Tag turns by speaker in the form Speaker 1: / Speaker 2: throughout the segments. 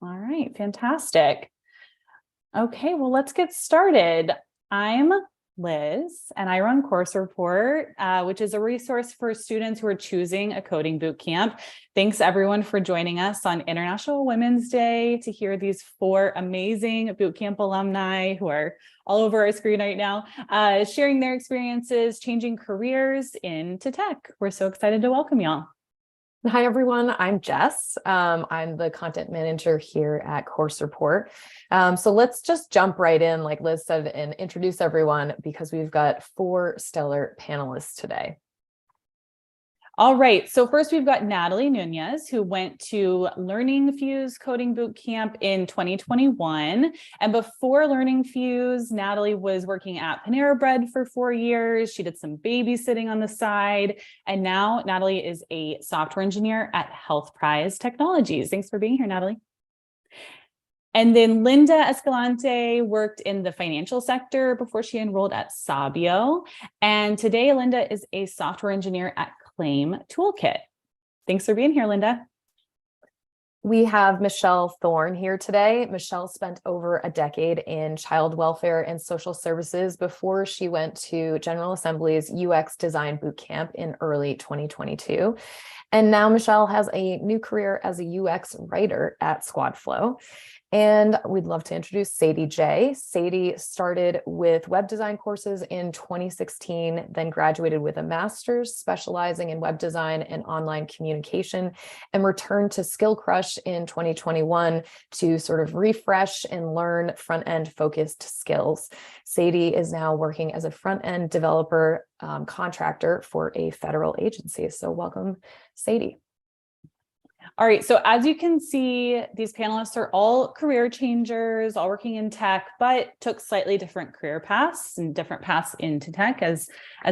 Speaker 1: All right, fantastic. Okay, well, let's get started. I'm Liz, and I run Course Report, which is a resource for students who are choosing a coding boot camp. Thanks, everyone, for joining us on International Women's Day to hear these 4 amazing bootcamp alumni who are all over our screen right now, sharing their experiences, changing careers into tech. We're so excited to welcome y'all.
Speaker 2: Hi, everyone. I'm Jess. I'm the content manager here at Course Report. So let's just jump right in, like Liz said, and introduce everyone because we've got 4 stellar panelists today.
Speaker 1: All right, so first we've got Natalie Nunez, who went to Learning Fuse Coding Bootcamp in 2021. And before Learning Fuse, Natalie was working at Panera Bread for 4 years. She did some babysitting on the side. And now Natalie is a software engineer at Health Prize Technologies. Thanks for being here, Natalie. And then Linda Escalante worked in the financial sector before she enrolled at Sabio. And today, Linda is a software engineer at Claim Toolkit. Thanks for being here, Linda.
Speaker 2: We have Michelle Thorne here today. Michelle spent over a decade in child welfare and social services before she went to General Assembly's UX Design Bootcamp in early 2022. And now Michelle has a new career as a UX writer at SquadFlow. And we'd love to introduce Sadie J. Sadie started with web design courses in 2016, then graduated with a master's specializing in web design and online communication, and returned to Skill Crush in 2021 to sort of refresh and learn front-end focused skills. Sadie is now working as a front-end developer contractor for a federal agency. So welcome, Sadie.
Speaker 1: All right, so as you can see, these panelists are all career changers, all working in tech, but took slightly different career paths and different paths into tech as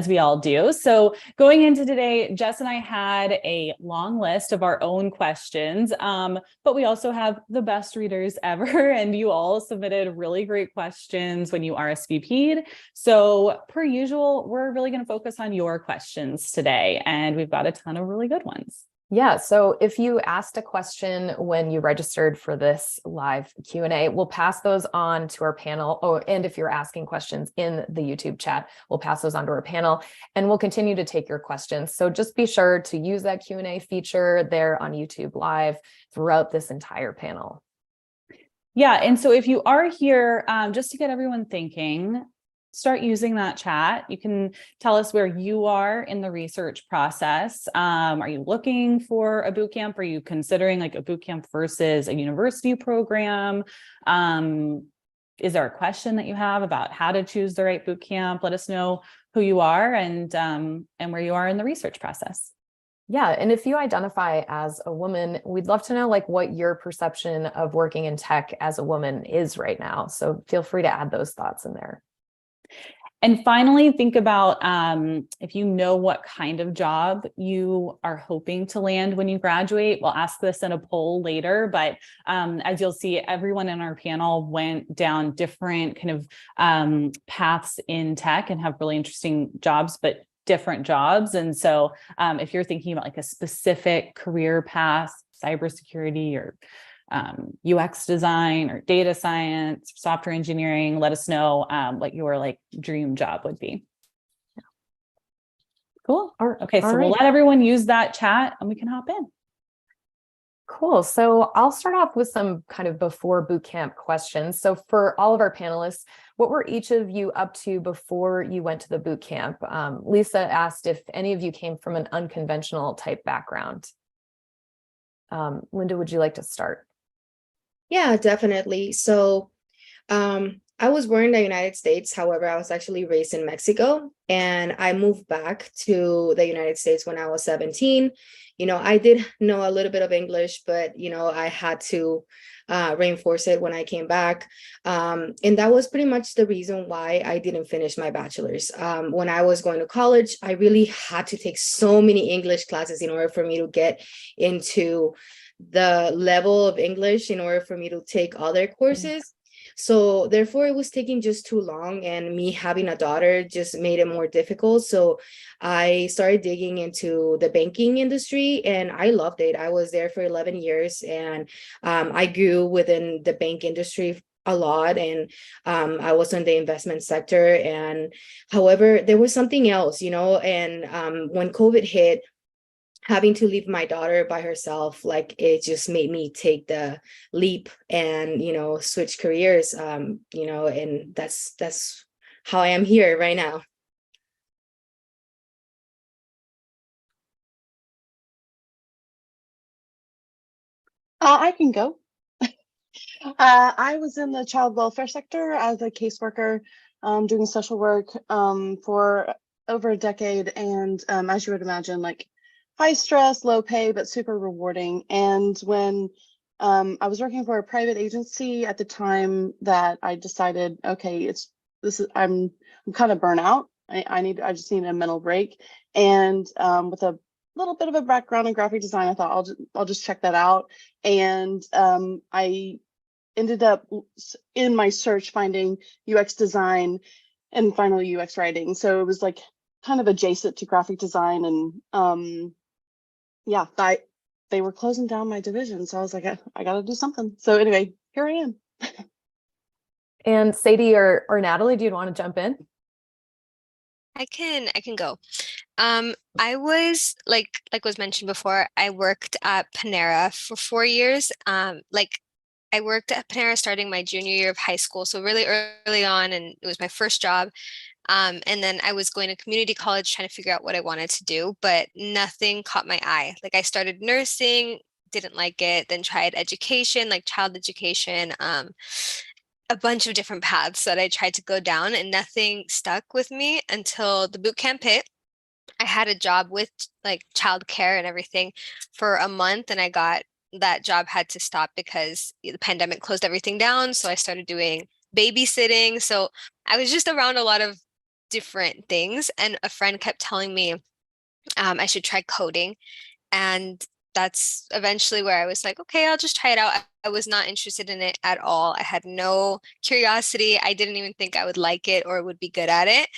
Speaker 1: we all do. So going into today, Jess and I had a long list of our own questions, but we also have the best readers ever, and you all submitted really great questions when you RSVP'd. So per usual, we're really going to focus on your questions today, and we've got a ton of really good ones.
Speaker 2: Yeah, so if you asked a question when you registered for this live Q&A, we'll pass those on to our panel. Oh, and if you're asking questions in the YouTube chat, we'll pass those on to our panel, and we'll continue to take your questions. So just be sure to use that Q&A feature there on YouTube Live throughout this entire panel.
Speaker 1: Yeah, and so if you are here, just to get everyone thinking, start using that chat. You can tell us where you are in the research process. Are you looking for a bootcamp? Are you considering like a bootcamp versus a university program? Is there a question that you have about how to choose the right bootcamp? Let us know who you are and where you are in the research process.
Speaker 2: Yeah, and if you identify as a woman, we'd love to know like what your perception of working in tech as a woman is right now. So feel free to add those thoughts in there.
Speaker 1: And finally, think about if you know what kind of job you are hoping to land when you graduate. We'll ask this in a poll later, but as you'll see, everyone in our panel went down different kind of paths in tech and have really interesting jobs, but different jobs. And so if you're thinking about like a specific career path, cybersecurity or UX design or data science, software engineering, let us know what your like dream job would be. Yeah. Cool. Okay, so we'll let everyone use that chat and we can hop in.
Speaker 2: Cool. So I'll start off with some kind of before bootcamp questions. So for all of our panelists, what were each of you up to before you went to the bootcamp? Lisa asked if any of you came from an unconventional type background. Linda, would you like to start?
Speaker 3: Yeah, definitely. So I was born in the United States. However, I was actually raised in Mexico, and I moved back to the United States when I was 17. I did know a little bit of English, but, I had to reinforce it when I came back. And that was pretty much the reason why I didn't finish my bachelor's. When I was going to college, I really had to take so many English classes in order for me to get into the level of English in order for me to take other courses. So therefore, it was taking just too long, and me having a daughter just made it more difficult. So I started digging into the banking industry, and I loved it. I was there for 11 years, and I grew within the bank industry a lot, and I was in the investment sector. And however, there was something else, and when COVID hit, having to leave my daughter by herself, like it just made me take the leap and switch careers, and that's how I am here right now.
Speaker 4: I can go. I was in the child welfare sector as a caseworker, doing social work for over a decade. And as you would imagine, like high stress, low pay, but super rewarding. And when I was working for a private agency at the time that I decided, okay, I'm kind of burnt out. I just need a mental break. And with a little bit of a background in graphic design, I thought I'll just check that out. And I ended up in my search finding UX design and finally UX writing. So it was like kind of adjacent to graphic design. And yeah, they were closing down my division. So I was like, I got to do something. So anyway, here I am.
Speaker 2: And Sadie or Natalie, do you want to jump in?
Speaker 5: I can go. I was like was mentioned before, I worked at Panera for 4 years. I worked at Panera starting my junior year of high school, so really early on, and it was my first job. And then I was going to community college trying to figure out what I wanted to do, but nothing caught my eye. Like I started nursing, didn't like it, then tried education, like child education, a bunch of different paths that I tried to go down, and nothing stuck with me until the boot camp hit. I had a job with like childcare and everything for a month, and that job had to stop because the pandemic closed everything down. So I started doing babysitting. So I was just around a lot of different things, and a friend kept telling me I should try coding. And that's eventually where I was like, okay, I'll just try it out. I was not interested in it at all. I had no curiosity. I didn't even think I would like it or would be good at it.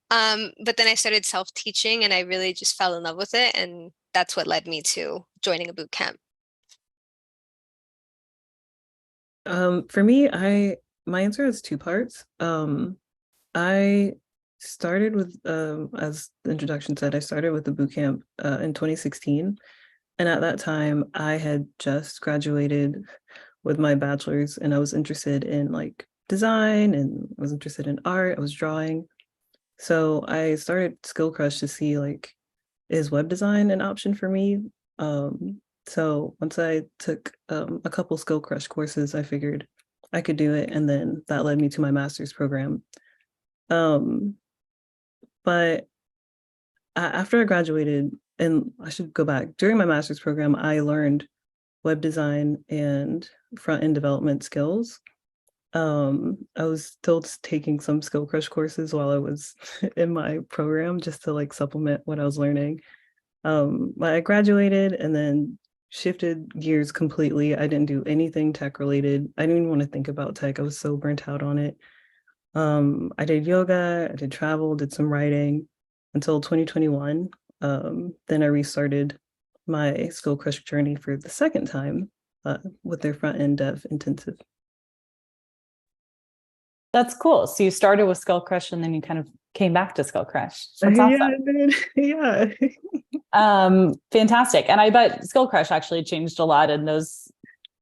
Speaker 5: But then I started self-teaching, and I really just fell in love with it. And that's what led me to joining a boot camp.
Speaker 6: For me, my answer has two parts. I started with, as the introduction said, I started with the boot camp in 2016. And at that time, I had just graduated with my bachelor's, and I was interested in like design, and I was interested in art. I was drawing. So I started Skill Crush to see like, is web design an option for me? So once I took a couple Skill Crush courses, I figured I could do it, and then that led me to my master's program. But after I graduated, and I should go back, during my master's program, I learned web design and front-end development skills. I was still taking some Skill Crush courses while I was in my program just to like supplement what I was learning. But I graduated and then shifted gears completely. I didn't do anything tech related. I didn't even want to think about tech. I was so burnt out on it. I did yoga, I did travel, did some writing until 2021. Then I restarted my Skill Crush journey for the second time with their front-end dev intensive.
Speaker 1: That's cool. So you started with Skill Crush and then you kind of came back to Skill Crush. That's
Speaker 6: Yeah,
Speaker 1: awesome.
Speaker 6: I did. Yeah.
Speaker 1: Fantastic. And I bet Skill Crush actually changed a lot in those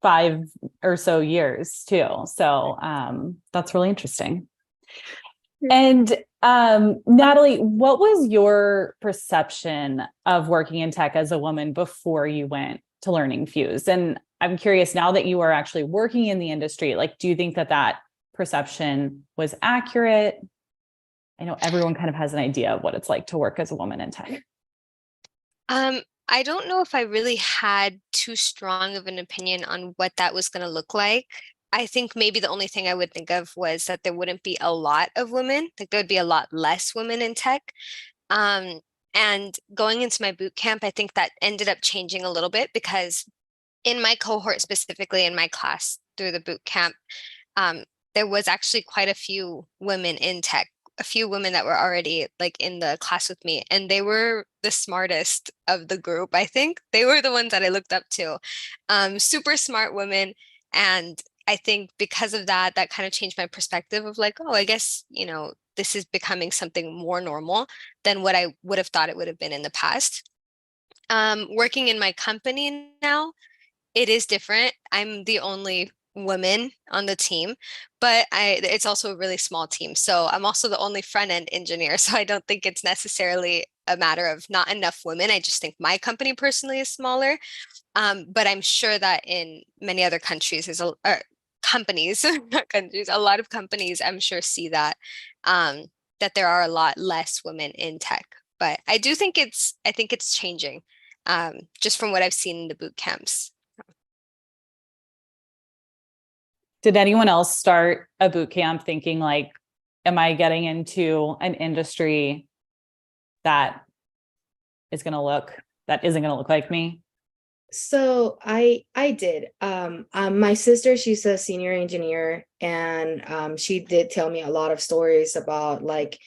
Speaker 1: 5 or so years too. So that's really interesting. And Natalie, what was your perception of working in tech as a woman before you went to Learning Fuse? And I'm curious, now that you are actually working in the industry, like, do you think that perception was accurate? I know everyone kind of has an idea of what it's like to work as a woman in tech.
Speaker 5: I don't know if I really had too strong of an opinion on what that was going to look like. I think maybe the only thing I would think of was that there wouldn't be a lot of women, like there would be a lot less women in tech. And going into my boot camp, I think that ended up changing a little bit, because in my cohort, specifically in my class through the boot camp, there was actually quite a few women in tech, a few women that were already like in the class with me, and they were the smartest of the group. I think they were the ones that I looked up to. Super smart women. And I think because of that, that kind of changed my perspective of like, oh, I guess, this is becoming something more normal than what I would have thought it would have been in the past. Working in my company now, it is different. I'm the only woman on the team, but it's also a really small team. So I'm also the only front end engineer. So I don't think it's necessarily a matter of not enough women. I just think my company personally is smaller. But I'm sure that in many other countries, companies, not countries, a lot of companies, I'm sure see that, that there are a lot less women in tech. But I think it's changing, just from what I've seen in the boot camps.
Speaker 1: Did anyone else start a boot camp thinking like, am I getting into an industry that isn't going to look like me?
Speaker 3: So I did. My sister, she's a senior engineer, and she did tell me a lot of stories about like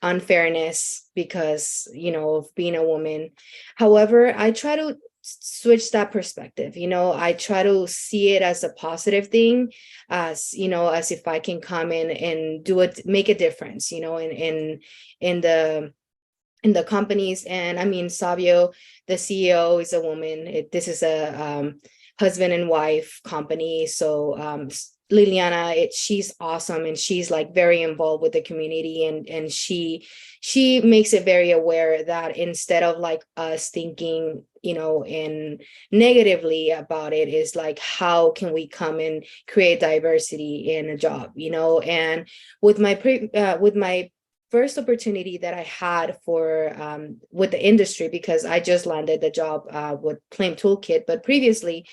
Speaker 3: unfairness because, of being a woman. However, I try to switch that perspective. I try to see it as a positive thing, as if I can come in and make a difference, in the companies. And I mean, Savio, the CEO, is a woman. This is a husband and wife company. So Liliana, she's awesome, and she's like very involved with the community, and she makes it very aware that instead of like us thinking, in negatively about it, is like, how can we come and create diversity in a job, and with my first opportunity that I had for with the industry, because I just landed the job with Claim Toolkit, but previously,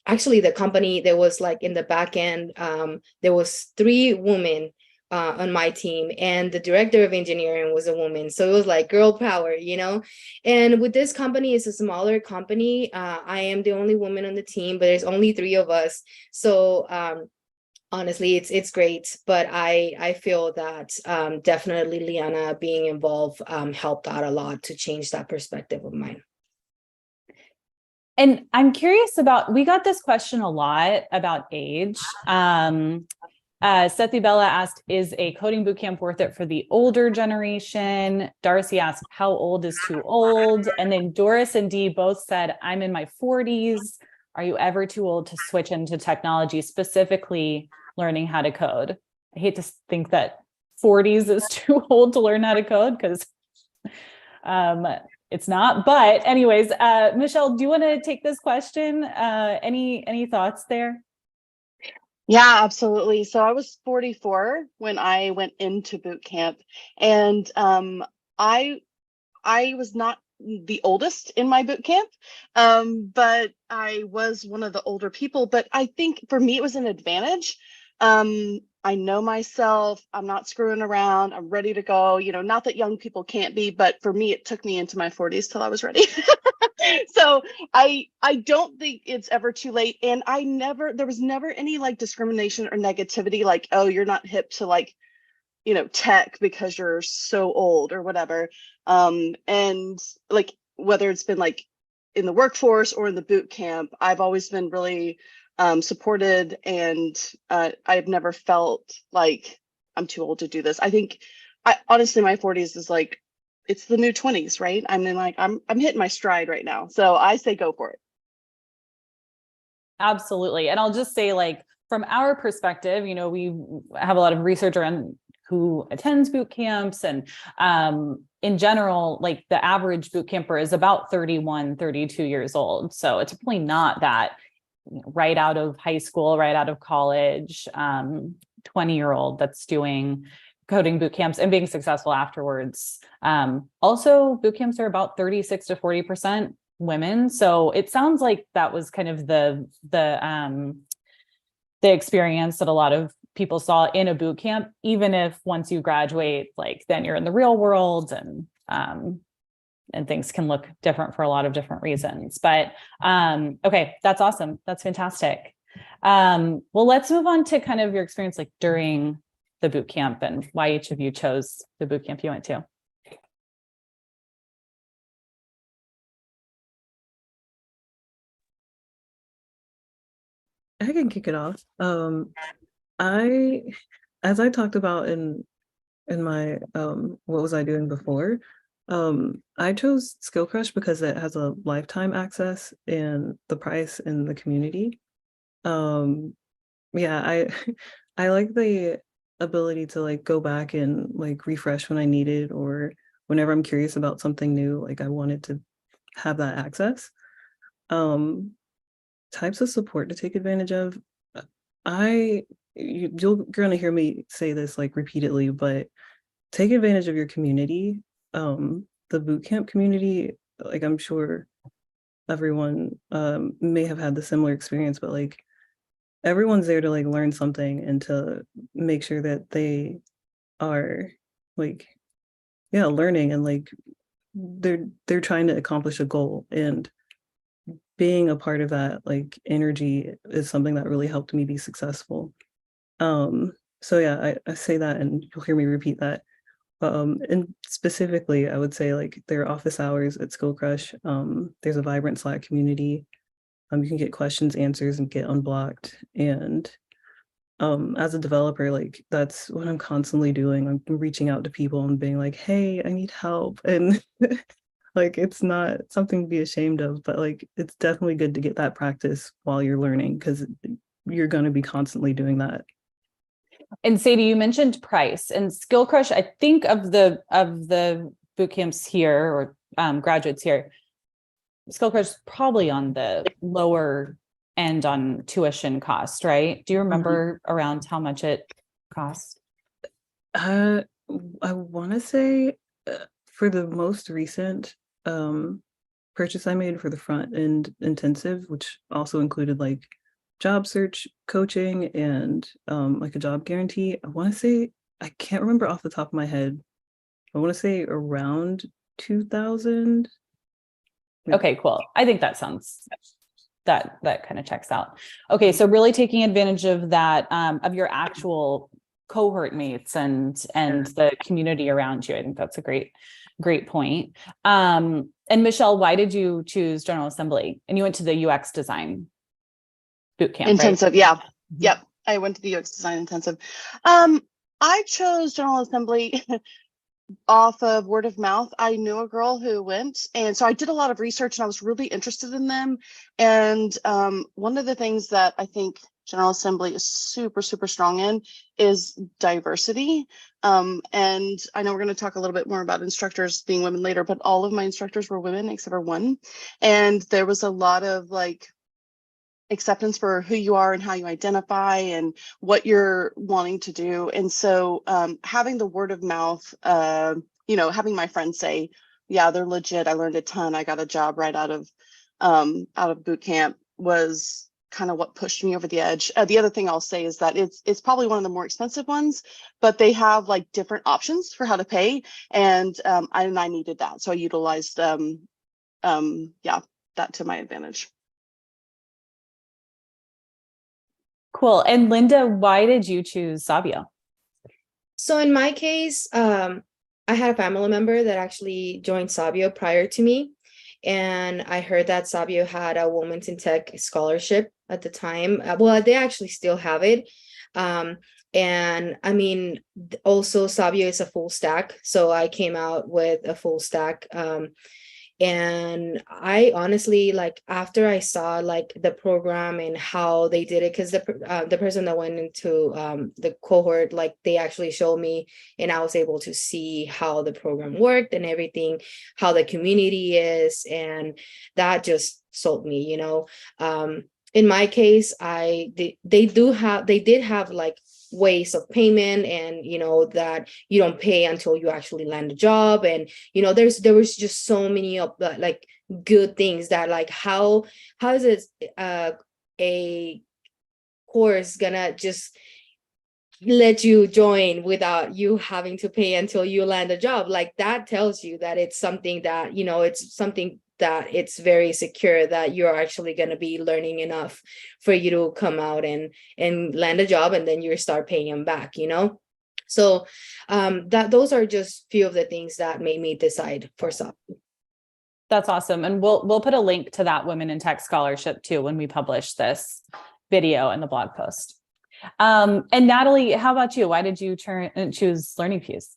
Speaker 3: actually the company, there was like in the back end, there was 3 women on my team, and the director of engineering was a woman. So it was like girl power, and with this company, it's a smaller company. I am the only woman on the team, but there's only 3 of us. So honestly, it's great, but I feel that definitely Liana being involved helped out a lot to change that perspective of mine.
Speaker 1: And I'm curious we got this question a lot about age. Sethi Bella asked, is a coding bootcamp worth it for the older generation? Darcy asked, how old is too old? And then Doris and Dee both said, I'm in my 40s. Are you ever too old to switch into technology, specifically learning how to code? I hate to think that 40s is too old to learn how to code, because it's not. But anyways, Michelle, do you want to take this question? Any thoughts there?
Speaker 4: Yeah, absolutely. So I was 44 when I went into boot camp, and I was not the oldest in my boot camp, but I was one of the older people. But I think for me, it was an advantage. I know myself, I'm not screwing around, I'm ready to go, not that young people can't be, but for me, it took me into my 40s till I was ready. So I don't think it's ever too late. And there was never any like discrimination or negativity, like, oh, you're not hip to like, tech because you're so old or whatever. And like, whether it's been like in the workforce or in the boot camp, I've always been really supported, and I've never felt like I'm too old to do this. I think honestly, my 40s is like, it's the new 20s, right? I mean, like I'm hitting my stride right now. So I say go for it.
Speaker 1: Absolutely. And I'll just say, like, from our perspective, we have a lot of research around who attends boot camps, and in general, like the average boot camper is about 31, 32 years old. So it's really not that right out of high school, right out of college, 20-year-old that's doing coding boot camps and being successful afterwards. Also, boot camps are about 36 to 40% women. So it sounds like that was kind of the experience that a lot of people saw in a boot camp, even if once you graduate, like then you're in the real world, and things can look different for a lot of different reasons. But okay, that's awesome. That's fantastic. Well, let's move on to kind of your experience like during the boot camp and why each of you chose the boot camp you went to.
Speaker 6: I can kick it off. I, as I talked about in my what was I doing before, I chose Skill Crush because it has a lifetime access and the price and the community. Yeah, I I like the ability to like go back and like refresh when I need it, or whenever I'm curious about something new, like I wanted to have that access. Um, Types of support to take advantage of. You're gonna hear me say this like repeatedly, but take advantage of your community. The bootcamp community, like I'm sure everyone may have had the similar experience, but like everyone's there to like learn something and to make sure that they are like, yeah, learning and like they're trying to accomplish a goal, and being a part of that like energy is something that really helped me be successful. So yeah, I say that and you'll hear me repeat that. And specifically, I would say like their office hours at Skill Crush. There's a vibrant Slack community. You can get questions, answers, and get unblocked. And as a developer, like that's what I'm constantly doing. I'm reaching out to people and being like, hey, I need help. And like it's not something to be ashamed of, but like it's definitely good to get that practice while you're learning, because you're going to be constantly doing that.
Speaker 1: And Sadie, you mentioned price and Skill Crush. I think of the boot camps here or graduates here, Skill Crush is probably on the lower end on tuition cost, right? Do you remember around how much it cost?
Speaker 6: I want to say for the most recent purchase I made for the front end intensive, which also included like job search coaching and like a job guarantee, I want to say, I can't remember off the top of my head, I want to say around 2,000.
Speaker 1: Okay, cool. I think that sounds that kind of checks out. Okay, so really taking advantage of that of your actual cohort mates and the community around you. I think that's a great point. And Michelle, why did you choose General Assembly? And you went to the UX design boot camp,
Speaker 4: intensive,
Speaker 1: right?
Speaker 4: yeah. Yep. I went to the UX design intensive. I chose General Assembly off of word of mouth. I knew a girl who went, and so I did a lot of research and I was really interested in them. And one of the things that I think General Assembly is super strong in is diversity. And I know we're going to talk a little bit more about instructors being women later, but all of my instructors were women except for one. And there was a lot of like acceptance for who you are and how you identify and what you're wanting to do. And so having the word of mouth, having my friends say, yeah, they're legit, I learned a ton, I got a job right out of boot camp, was kind of what pushed me over the edge. The other thing I'll say is that it's probably one of the more expensive ones, but they have like different options for how to pay. And I needed that. So I utilized that to my advantage.
Speaker 1: Cool. And Linda, why did you choose Sabio?
Speaker 3: So in my case, I had a family member that actually joined Sabio prior to me. And I heard that Sabio had a Women's in Tech scholarship at the time. Well, they actually still have it. And I mean, also Sabio is a full stack. So I came out with a full stack. And I honestly, like, after I saw like the program and how they did it, because the person that went into the cohort, like they actually showed me, and I was able to see how the program worked and everything, how the community is, and that just sold me, in my case, they did have like ways of payment, and that you don't pay until you actually land a job, and there was just so many of like good things that like how is it a course gonna just let you join without you having to pay until you land a job? Like that tells you that it's something that it's something that it's very secure, that you're actually going to be learning enough for you to come out and land a job, and then you start paying them back, you know? So that those are just few of the things that made me decide for SOP.
Speaker 1: That's awesome. And we'll put a link to that Women in Tech scholarship too when we publish this video and the blog post. And Natalie, how about you? Why did you choose Learning Fuse?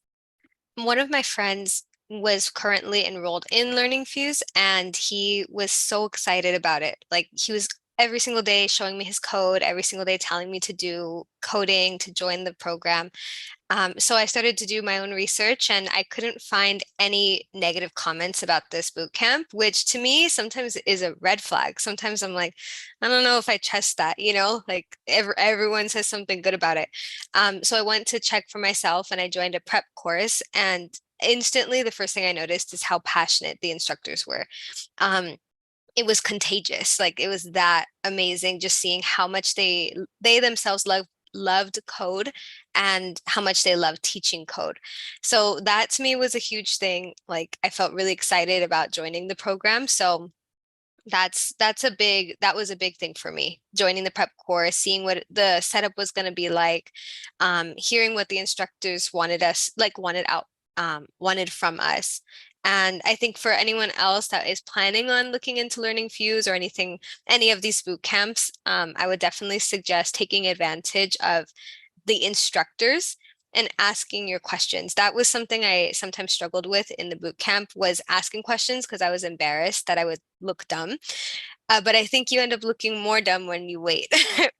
Speaker 5: One of my friends was currently enrolled in Learning Fuse, and he was so excited about it. Like, he was every single day showing me his code, every single day telling me to do coding, to join the program. So I started to do my own research, and I couldn't find any negative comments about this boot camp, which to me sometimes is a red flag. Sometimes I'm like, I don't know if I trust that, you know, like everyone says something good about it. So I went to check for myself, and I joined a prep course, and instantly the first thing I noticed is how passionate the instructors were. It was contagious. Like, it was that amazing just seeing how much they themselves loved code and how much they loved teaching code. So that to me was a huge thing. Like, I felt really excited about joining the program. So that was a big thing for me, joining the prep course, seeing what the setup was going to be like, hearing what the instructors wanted from us. And I think for anyone else that is planning on looking into Learning Fuse or any of these boot camps, I would definitely suggest taking advantage of the instructors and asking your questions. That was something I sometimes struggled with in the boot camp, was asking questions because I was embarrassed that I would look dumb. But I think you end up looking more dumb when you wait.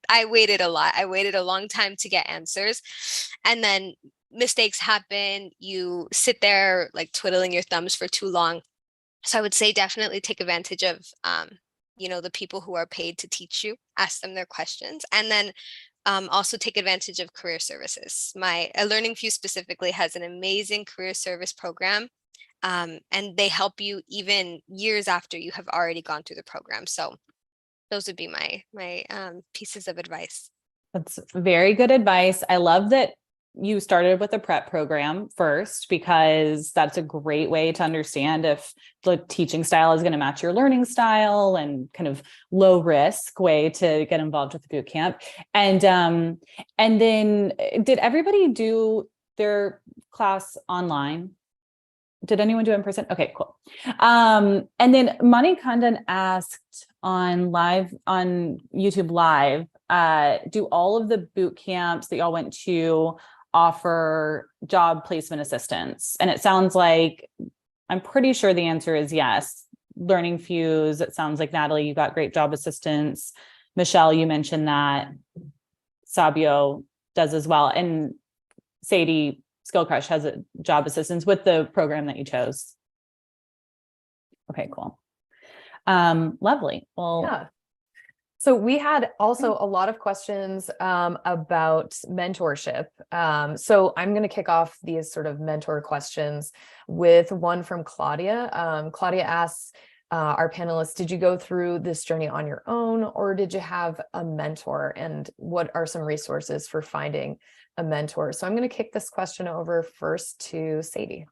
Speaker 5: I waited a lot. I waited a long time to get answers. And then mistakes happen. You sit there like twiddling your thumbs for too long. So I would say definitely take advantage of, the people who are paid to teach you, ask them their questions, and then also take advantage of career services. My Learning Fuse specifically has an amazing career service program, and they help you even years after you have already gone through the program. So those would be my pieces of advice.
Speaker 1: That's very good advice. I love that you started with a prep program first, because that's a great way to understand if the teaching style is going to match your learning style, and kind of low risk way to get involved with the boot camp. And then did everybody do their class online? Did anyone do it in person? Okay, cool. And then Mani Kandan asked on YouTube Live, do all of the boot camps that y'all went to offer job placement assistance? And it sounds like, I'm pretty sure the answer is yes. Learning Fuse, it sounds like, Natalie, you got great job assistance. Michelle, you mentioned that. Sabio does as well. And Sadie, Skill Crush has a job assistance with the program that you chose. Okay, cool. Lovely. Well,
Speaker 2: Yeah. So we had also a lot of questions about mentorship. So I'm going to kick off these sort of mentor questions with one from Claudia. Claudia asks our panelists, did you go through this journey on your own, or did you have a mentor? And what are some resources for finding a mentor? So I'm going to kick this question over first to Sadie.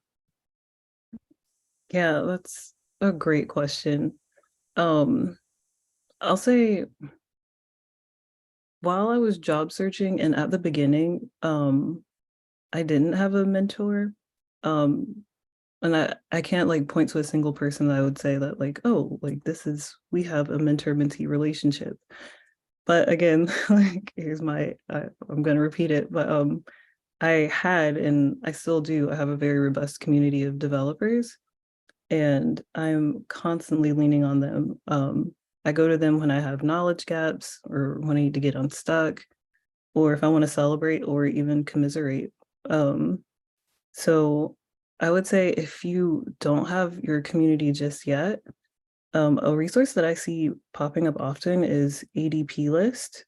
Speaker 6: Yeah, that's a great question. I'll say, while I was job searching and at the beginning, I didn't have a mentor. And I can't like point to a single person that I would say that like, oh, like we have a mentor-mentee relationship. But again, like, here's I'm going to repeat it, but I had, and I still do, I have a very robust community of developers, and I'm constantly leaning on them. I go to them when I have knowledge gaps, or when I need to get unstuck, or if I want to celebrate or even commiserate. So I would say, if you don't have your community just yet, a resource that I see popping up often is ADP List.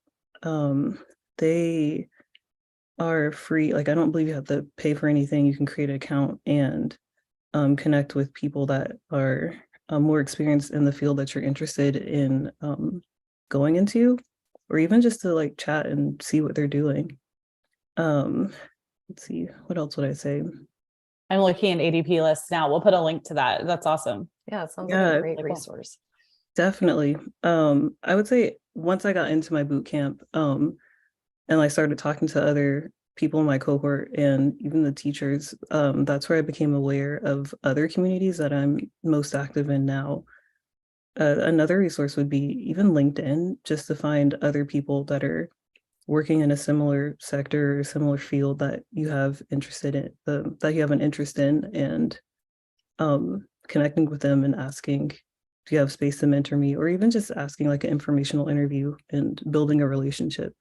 Speaker 6: They are free. Like, I don't believe you have to pay for anything. You can create an account and connect with people that are more experienced in the field that you're interested in going into, or even just to like chat and see what they're doing. Let's see, what else would I say?
Speaker 1: I'm looking at ADP lists now. We'll put a link to that. That's awesome.
Speaker 2: Yeah, it sounds like
Speaker 6: Yeah,
Speaker 2: a great
Speaker 1: Really cool.
Speaker 2: resource.
Speaker 6: definitely. I would say once I got into my boot camp, and I started talking to other people in my cohort and even the teachers, that's where I became aware of other communities that I'm most active in now. Another resource would be even LinkedIn, just to find other people that are working in a similar sector or similar field that you have interested in, that you have an interest in, and connecting with them and asking, do you have space to mentor me? Or even just asking like an informational interview and building a relationship.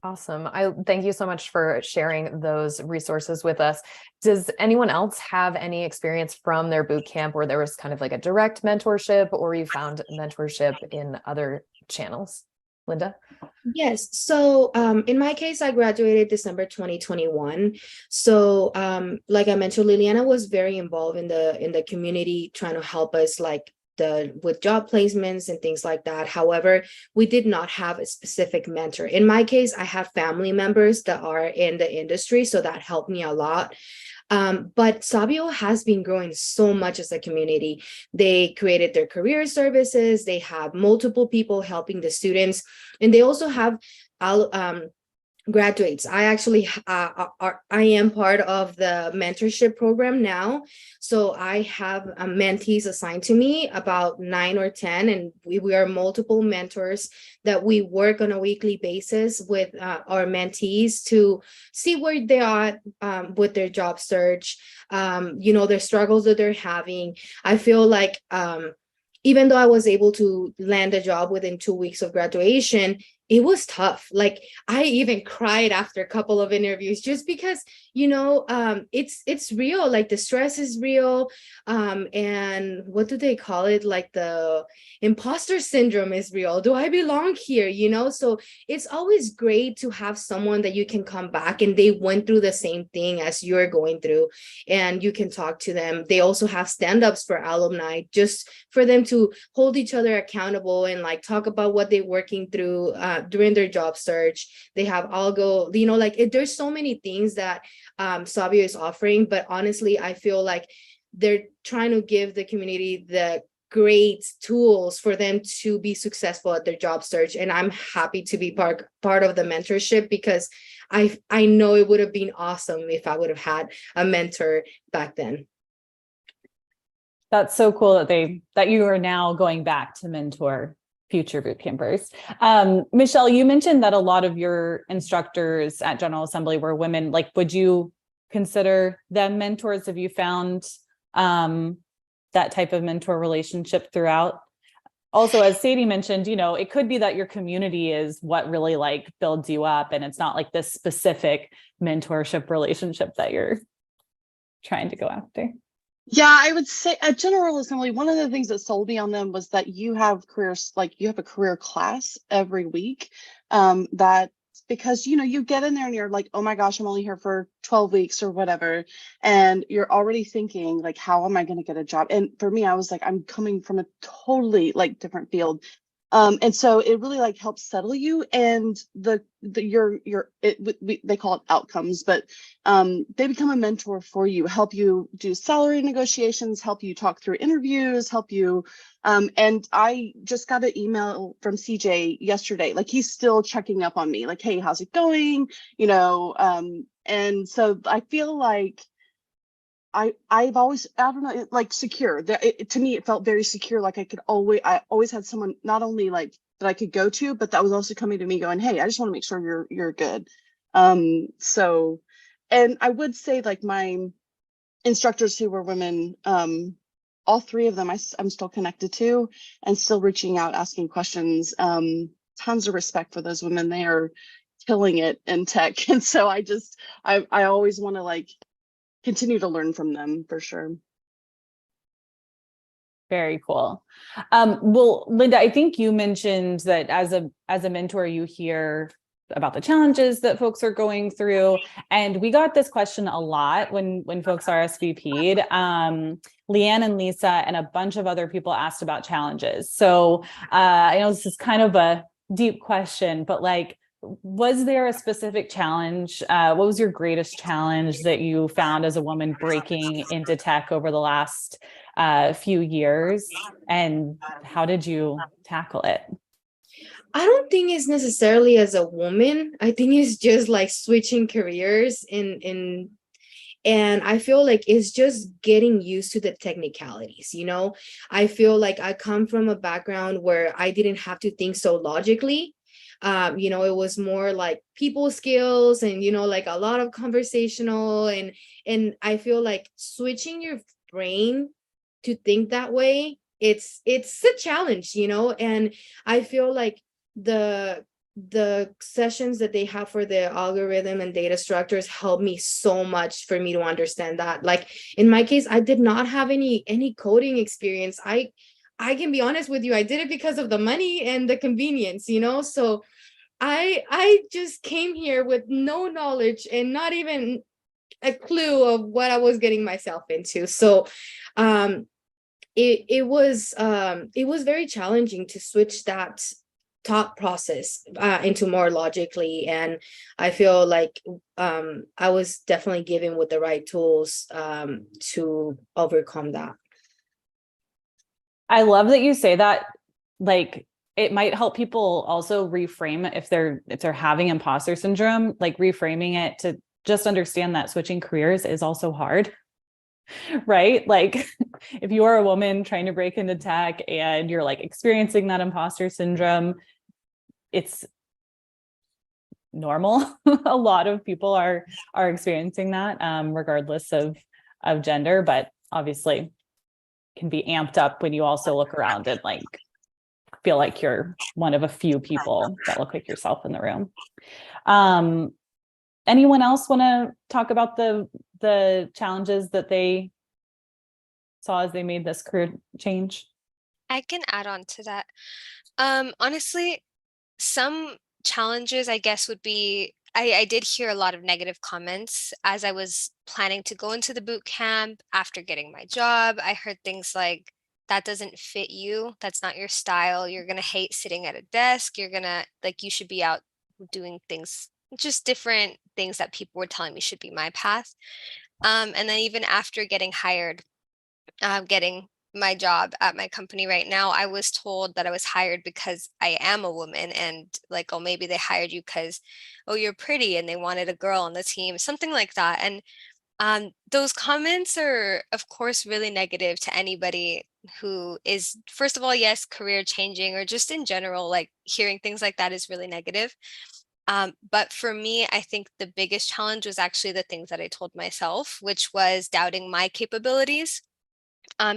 Speaker 2: Awesome. I thank you so much for sharing those resources with us. Does anyone else have any experience from their boot camp where there was kind of like a direct mentorship, or you found mentorship in other channels? Linda?
Speaker 3: Yes. So in my case, I graduated December 2021. So like I mentioned, Liliana was very involved in the community, trying to help us like with job placements and things like that. However, we did not have a specific mentor. In my case, I have family members that are in the industry, so that helped me a lot. But Sabio has been growing so much as a community. They created their career services. They have multiple people helping the students, and they also have graduates. I actually I am part of the mentorship program now, so I have mentees assigned to me, about 9 or 10, and we are multiple mentors that we work on a weekly basis with our mentees to see where they are with their job search, their struggles that they're having. I feel like even though I was able to land a job within 2 weeks of graduation, it was tough. Like I even cried after a couple of interviews, just because, it's real. Like the stress is real. And what do they call it? Like the imposter syndrome is real. Do I belong here? So it's always great to have someone that you can come back and they went through the same thing as you're going through, and you can talk to them. They also have stand-ups for alumni, just for them to hold each other accountable and like talk about what they're working through during their job search. They have Algo, there's so many things that Sabio is offering, but honestly, I feel like they're trying to give the community the great tools for them to be successful at their job search. And I'm happy to be part of the mentorship, because I know it would have been awesome if I would have had a mentor back then.
Speaker 1: That's so cool that you are now going back to mentor future boot campers. Michelle, you mentioned that a lot of your instructors at General Assembly were women. Like, would you consider them mentors? Have you found that type of mentor relationship throughout? Also, as Sadie mentioned, it could be that your community is what really like builds you up, and it's not like this specific mentorship relationship that you're trying to go after.
Speaker 4: Yeah, I would say at General Assembly, one of the things that sold me on them was that you have careers, like you have a career class every week. That because you get in there and you're like, oh my gosh, I'm only here for 12 weeks or whatever, and you're already thinking like, how am I going to get a job? And for me, I was like, I'm coming from a totally like different field. And so it really like helps settle you, and they call it outcomes, but they become a mentor for you, help you do salary negotiations, help you talk through interviews, help you. And I just got an email from CJ yesterday, like he's still checking up on me, like, hey, how's it going? And so I feel like I've always, I don't know, like secure. To me, it felt very secure. Like I always had someone not only like that I could go to, but that was also coming to me going, hey, I just want to make sure you're good. So, and I would say like my instructors who were women, all three of them I'm still connected to and still reaching out, asking questions. Tons of respect for those women. They are killing it in tech. And so I always want to like continue to learn from them for sure.
Speaker 1: Very cool. Well, Linda, I think you mentioned that as a mentor, you hear about the challenges that folks are going through. And we got this question a lot when folks RSVP'd. Leanne and Lisa and a bunch of other people asked about challenges. So I know this is kind of a deep question, but like, was there a specific challenge? What was your greatest challenge that you found as a woman breaking into tech over the last few years? And how did you tackle it?
Speaker 3: I don't think it's necessarily as a woman. I think it's just like switching careers and I feel like it's just getting used to the technicalities, you know? I feel like I come from a background where I didn't have to think so logically. You know, it was more like people skills and, you know, like a lot of conversational and I feel like switching your brain to think that way, it's a challenge, you know? And I feel like the sessions that they have for the algorithm and data structures help me so much for me to understand that. Like in my case, I did not have any coding experience. I can be honest with you, I did it because of the money and the convenience, you know? So I just came here with no knowledge and not even a clue of what I was getting myself into. So it was very challenging to switch that thought process into more logically, and I feel like I was definitely given with the right tools to overcome that.
Speaker 1: I love that you say that. Like, it might help people also reframe if they're having imposter syndrome, like reframing it to just understand that switching careers is also hard. Right? Like if you are a woman trying to break into tech and you're like experiencing that imposter syndrome, it's normal. A lot of people are experiencing that, regardless of gender, but obviously can be amped up when you also look around and like feel like you're one of a few people that look like yourself in the room. Anyone else want to talk about the challenges that they saw as they made this career change?
Speaker 5: I can add on to that. Honestly, some challenges, I guess, would be I did hear a lot of negative comments as I was planning to go into the boot camp after getting my job. I heard things like, that doesn't fit you. That's not your style. You're going to hate sitting at a desk. You're going to, like, you should be out doing things, just different things that people were telling me should be my path. And then even after getting hired, getting my job at my company right now, I was told that I was hired because I am a woman, and like, oh, maybe they hired you because, oh, you're pretty and they wanted a girl on the team, something like that. And those comments are, of course, really negative to anybody who is, first of all, yes, career changing, or just in general, like hearing things like that is really negative. But for me, I think the biggest challenge was actually the things that I told myself, which was doubting my capabilities.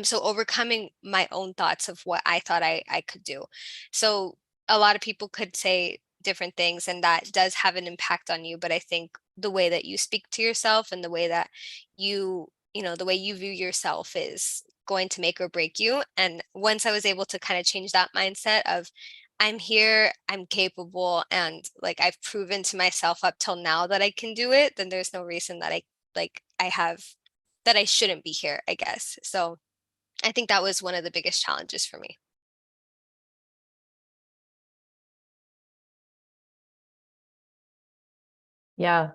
Speaker 5: So overcoming my own thoughts of what I thought I could do. So a lot of people could say different things, and that does have an impact on you. But I think the way that you speak to yourself and the way that the way you view yourself is going to make or break you. And once I was able to kind of change that mindset of, I'm here, I'm capable, and like I've proven to myself up till now that I can do it, then there's no reason that I shouldn't be here, I guess. So I think that was one of the biggest challenges for me.
Speaker 2: Yeah.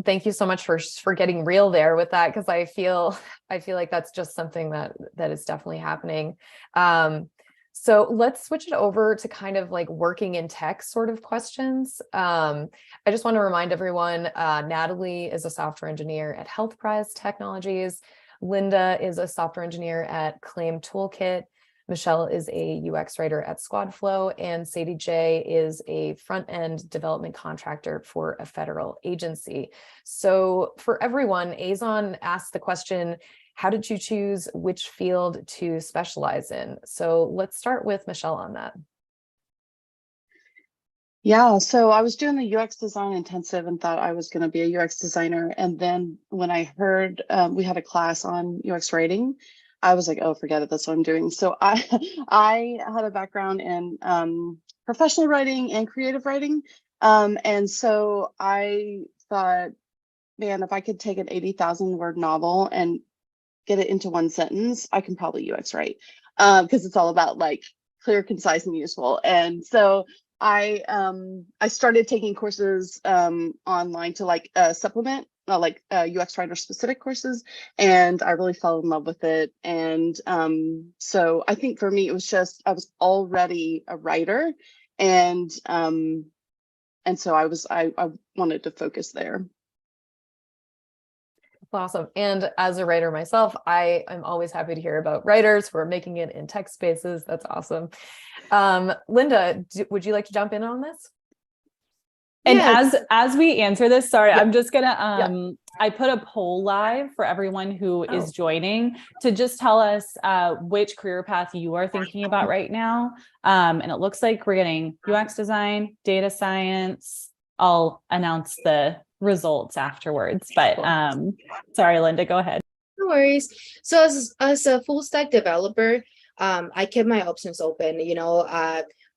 Speaker 2: Thank you so much for getting real there with that, because I feel like that's just something that is definitely happening. So let's switch it over to kind of like working in tech sort of questions. I just want to remind everyone, Natalie is a software engineer at HealthPrize Technologies. Linda is a software engineer at Claim Toolkit. Michelle is a UX writer at SquadFlow, and Sadie J is a front-end development contractor for a federal agency. So for everyone, Azon asked the question, how did you choose which field to specialize in? So let's start with Michelle on that.
Speaker 4: Yeah, so I was doing the UX design intensive and thought I was going to be a UX designer. And then when I heard we had a class on UX writing, I was like, oh, forget it, that's what I'm doing. So I had a background in professional writing and creative writing. And so I thought, man, if I could take an 80,000 word novel and get it into one sentence, I can probably UX write, because it's all about like clear, concise, and useful. And so I started taking courses online to like supplement like UX writer specific courses, and I really fell in love with it. And so I think for me it was just I was already a writer, and so I wanted to focus there.
Speaker 2: Awesome. And as a writer myself, I am always happy to hear about writers who are making it in tech spaces. That's awesome. Linda, would you like to jump in on this?
Speaker 1: And
Speaker 3: Yeah.
Speaker 1: as we answer this, sorry,
Speaker 2: Yeah.
Speaker 1: I'm just gonna I put a poll live for everyone who is joining to just tell us which career path you are thinking about right now. And it looks like we're getting UX design, data science. I'll announce the results afterwards. But sorry, Linda, go ahead.
Speaker 3: No worries. So as a full stack developer, I kept my options open.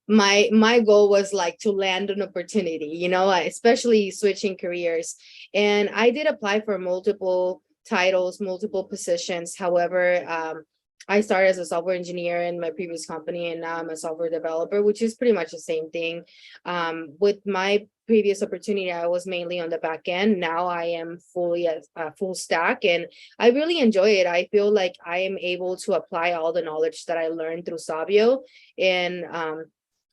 Speaker 3: My goal was like to land an opportunity, especially switching careers. And I did apply for multiple titles, multiple positions. However, I started as a software engineer in my previous company, and now I'm a software developer, which is pretty much the same thing. With my previous opportunity, I was mainly on the back end. Now I am fully a full stack, and I really enjoy it. I feel like I am able to apply all the knowledge that I learned through Sabio and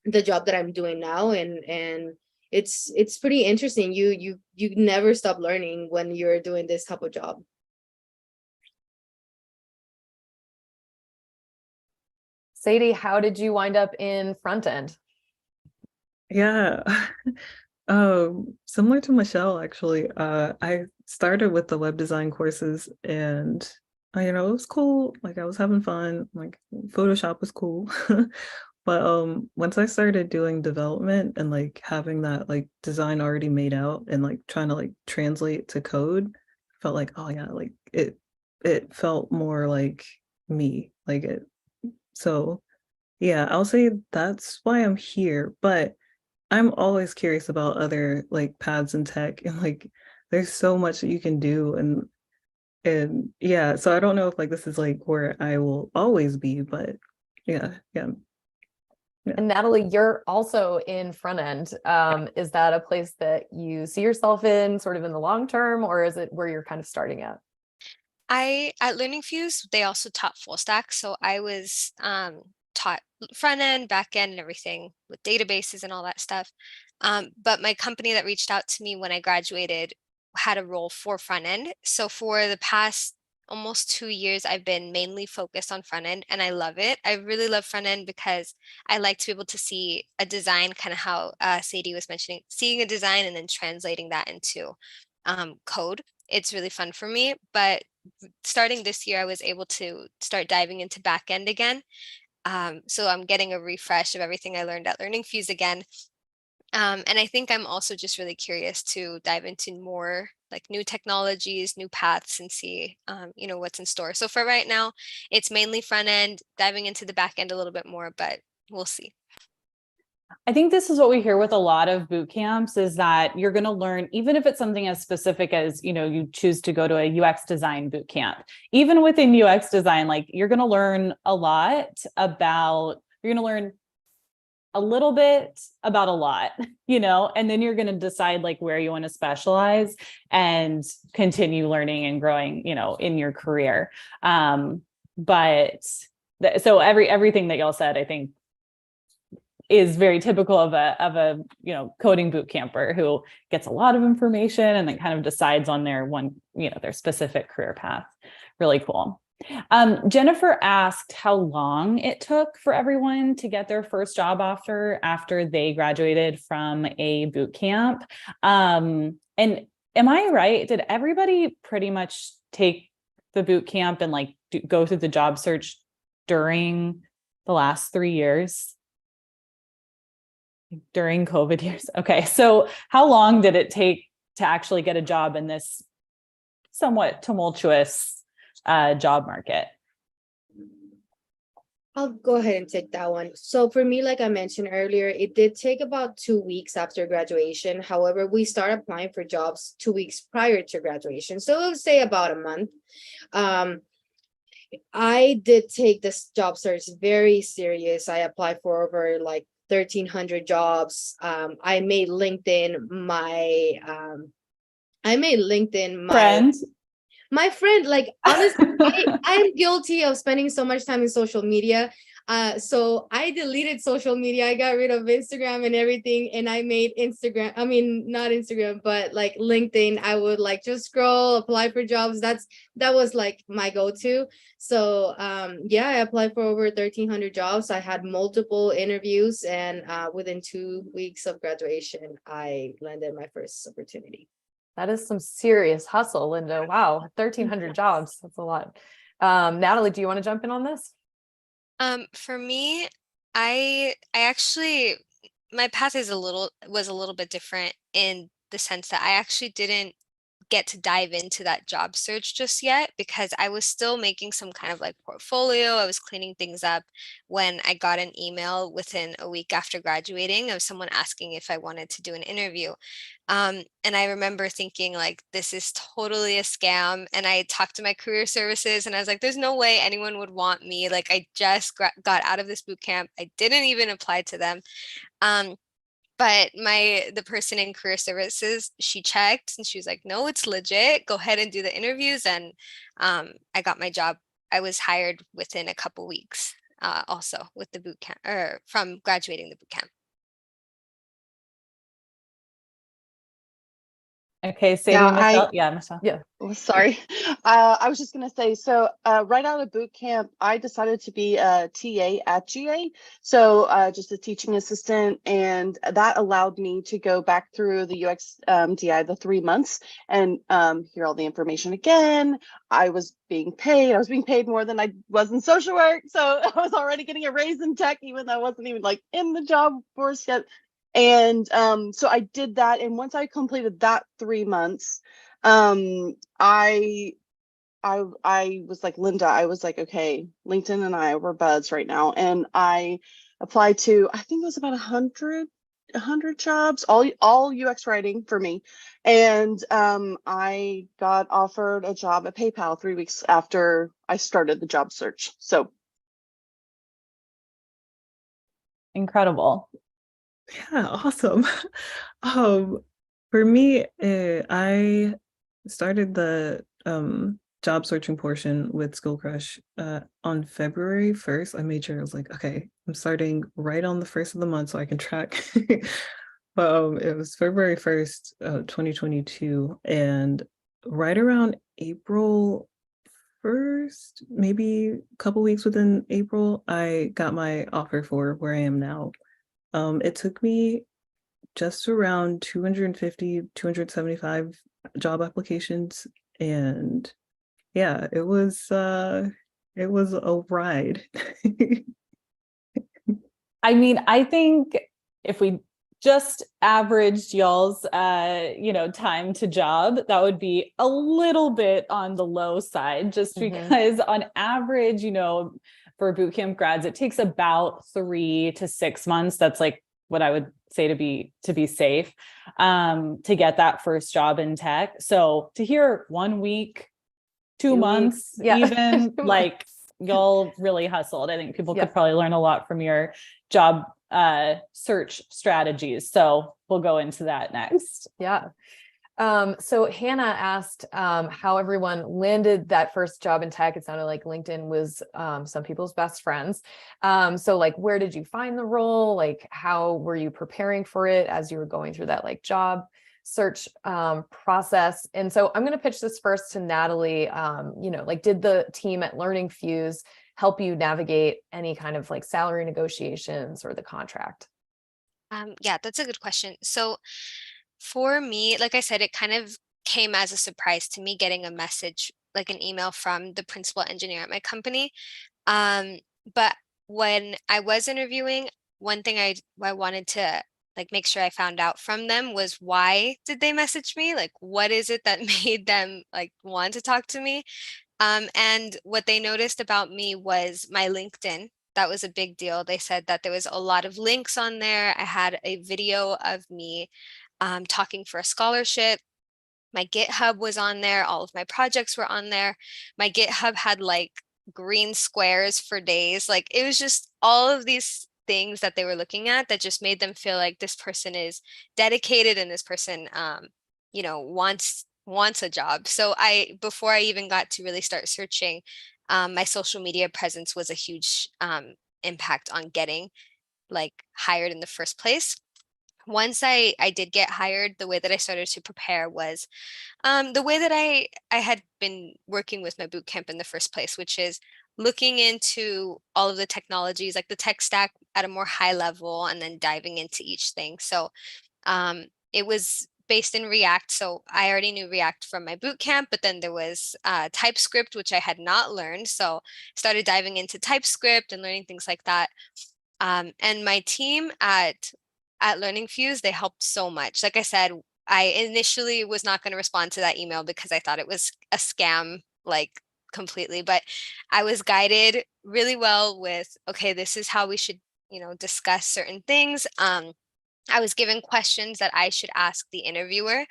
Speaker 3: the job that I'm doing now, and it's pretty interesting. You never stop learning when you're doing this type of job.
Speaker 2: Sadie, how did you wind up in front end?
Speaker 6: Yeah. Similar to Michelle, actually. I started with the web design courses, and it was cool. Like I was having fun. Like Photoshop was cool. But once I started doing development and like having that like design already made out and like trying to like translate to code, felt like, oh yeah, like it felt more like me. Like it. So yeah, I'll say that's why I'm here. But I'm always curious about other like paths in tech, and like there's so much that you can do, and yeah, so I don't know if like this is like where I will always be, but yeah.
Speaker 2: And Natalie, you're also in front end. Is that a place that you see yourself in sort of in the long term, or is it where you're kind of starting at?
Speaker 5: At Learning Fuse, they also taught full stack. So I was taught front end, back end, and everything with databases and all that stuff. But my company that reached out to me when I graduated had a role for front end. So for the past almost 2 years, I've been mainly focused on front end, and I love it. I really love front end because I like to be able to see a design, kind of how Sadie was mentioning, seeing a design and then translating that into code. It's really fun for me. But starting this year, I was able to start diving into back end again. So I'm getting a refresh of everything I learned at Learning Fuse again. And I think I'm also just really curious to dive into more like new technologies, new paths, and see, what's in store. So for right now, it's mainly front end, diving into the back end a little bit more, but we'll see.
Speaker 1: I think this is what we hear with a lot of boot camps is that you're going to learn, even if it's something as specific as, you choose to go to a UX design boot camp, even within UX design, like you're going to learn a lot about, you're going to learn a little bit about a lot, and then you're going to decide like where you want to specialize and continue learning and growing, in your career. So everything that y'all said, I think is very typical of a coding boot camper who gets a lot of information and then kind of decides on their their specific career path. Really cool. Jennifer asked how long it took for everyone to get their first job offer after they graduated from a boot camp. And am I right? Did everybody pretty much take the boot camp and like go through the job search during the last 3 years? During COVID years. Okay. So how long did it take to actually get a job in this somewhat tumultuous job market?
Speaker 3: I'll go ahead and take that one. So for me, like I mentioned earlier, it did take about 2 weeks after graduation. However, we started applying for jobs 2 weeks prior to graduation. So I would say about a month. I did take this job search very serious. I applied for over like 1,300 jobs. I made LinkedIn
Speaker 1: Friend.
Speaker 3: my friend. Like, honestly, I'm guilty of spending so much time in social media. So I deleted social media. I got rid of Instagram and everything, and I made Instagram. I mean, not Instagram, but like LinkedIn. I would like just scroll, apply for jobs. That was like my go-to. So yeah, I applied for over 1,300 jobs. I had multiple interviews, and within 2 weeks of graduation, I landed my first opportunity.
Speaker 2: That is some serious hustle, Linda. Wow, 1,300 jobs. That's a lot. Natalie, do you want to jump in on this?
Speaker 5: For me, I actually, my path was a little bit different in the sense that I actually didn't get to dive into that job search just yet because I was still making some kind of like portfolio. I was cleaning things up when I got an email within a week after graduating of someone asking if I wanted to do an interview. And I remember thinking like, this is totally a scam. And I talked to my career services and I was like, there's no way anyone would want me. Like I just got out of this boot camp. I didn't even apply to them. But the person in career services, she checked and she was like, no, it's legit. Go ahead and do the interviews. And I got my job. I was hired within a couple weeks also with the boot camp or from graduating the boot camp.
Speaker 1: Okay, Sadie,
Speaker 4: Yeah,
Speaker 1: Michelle. Yeah, Michelle.
Speaker 2: Yeah.
Speaker 4: Oh, sorry. I was just going to say, so right out of boot camp, I decided to be a TA at GA. So just a teaching assistant. And that allowed me to go back through the UX DI, the 3 months, and hear all the information again. I was being paid more than I was in social work. So I was already getting a raise in tech, even though I wasn't even like in the job force yet. And so I did that. And once I completed that 3 months, I was like, Linda, I was like, okay, LinkedIn and I were buds right now. And I applied to, I think it was about 100 jobs, all UX writing for me. And I got offered a job at PayPal 3 weeks after I started the job search. So
Speaker 1: Incredible.
Speaker 6: Yeah, awesome. For me, I started the job searching portion with School Crush on February 1st. I made sure I was like, okay, I'm starting right on the first of the month so I can track. It was February 1st, 2022, and right around April 1st, maybe a couple weeks within April, I got my offer for where I am now. It took me just around 250, 275 job applications. And yeah, it was a ride.
Speaker 1: I mean, I think if we just averaged y'all's time to job, that would be a little bit on the low side, just because on average, for bootcamp grads, it takes about 3 to 6 months. That's like what I would say to be safe, to get that first job in tech. So to hear 1 week, 2 months,
Speaker 2: yeah.
Speaker 1: even like y'all really hustled. I think people could probably learn a lot from your job search strategies. So we'll go into that next.
Speaker 2: Yeah. So Hannah asked how everyone landed that first job in tech. It sounded like LinkedIn was some people's best friends. So like, where did you find the role? Like, how were you preparing for it as you were going through that like job search process? And so I'm going to pitch this first to Natalie. Like, did the team at Learning Fuse help you navigate any kind of like salary negotiations or the contract?
Speaker 5: Yeah, that's a good question. So for me, like I said, it kind of came as a surprise to me getting a message, like an email from the principal engineer at my company. But when I was interviewing, one thing I wanted to like make sure I found out from them was why did they message me? Like, what is it that made them like want to talk to me? And what they noticed about me was my LinkedIn. That was a big deal. They said that there was a lot of links on there. I had a video of me talking for a scholarship. My GitHub was on there. All of my projects were on there. My GitHub had like green squares for days. Like it was just all of these things that they were looking at that just made them feel like this person is dedicated and this person, you know, wants a job. So before I even got to really start searching, my social media presence was a huge impact on getting like hired in the first place. Once I did get hired, the way that I started to prepare was the way that I had been working with my boot camp in the first place, which is looking into all of the technologies, like the tech stack at a more high level, and then diving into each thing. So it was based in React. So I already knew React from my boot camp, but then there was TypeScript, which I had not learned. So started diving into TypeScript and learning things like that. And my team at Learning Fuse, they helped so much. Like I said, I initially was not going to respond to that email because I thought it was a scam, like completely, but I was guided really well with, okay, this is how we should, you know, discuss certain things. I was given questions that I should ask the interviewer.